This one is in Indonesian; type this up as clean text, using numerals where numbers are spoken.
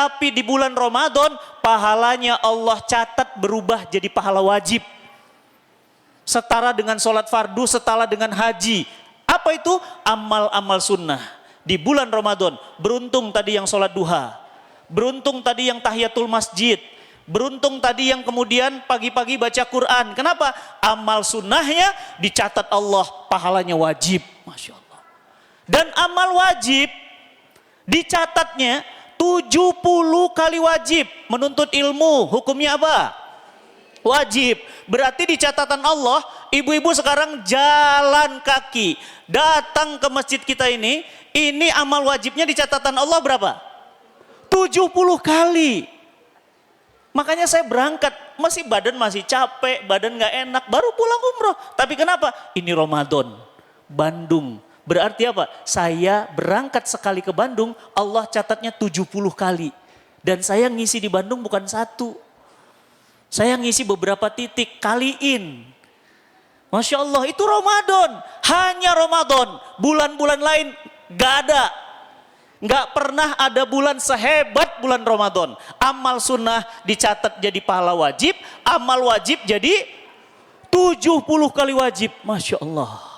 Tapi di bulan Ramadan pahalanya Allah catat berubah jadi pahala wajib. Setara dengan sholat fardu, setara dengan haji. Apa itu? Amal-amal sunnah. Di bulan Ramadan, beruntung tadi yang sholat duha. Beruntung tadi yang tahiyatul masjid. Beruntung tadi yang kemudian pagi-pagi baca Quran. Kenapa? Amal sunnahnya dicatat Allah, pahalanya wajib. Masya Allah. Dan amal wajib dicatatnya 70 kali wajib. Menuntut ilmu, hukumnya apa? Wajib. Berarti di catatan Allah, ibu-ibu sekarang jalan kaki datang ke masjid kita ini amal wajibnya di catatan Allah berapa? 70 kali. Makanya saya berangkat, badan masih capek, badan nggak enak, baru pulang umroh. Tapi kenapa? Ini Ramadan, Bandung. Berarti apa? Saya berangkat sekali ke Bandung, Allah catatnya 70 kali. Dan saya ngisi di Bandung bukan satu. Saya ngisi beberapa titik, kaliin. Masya Allah, itu Ramadan. Hanya Ramadan. Bulan-bulan lain gak ada. Gak pernah ada bulan sehebat bulan Ramadan. Amal sunnah dicatat jadi pahala wajib. Amal wajib jadi 70 kali wajib. Masya Allah.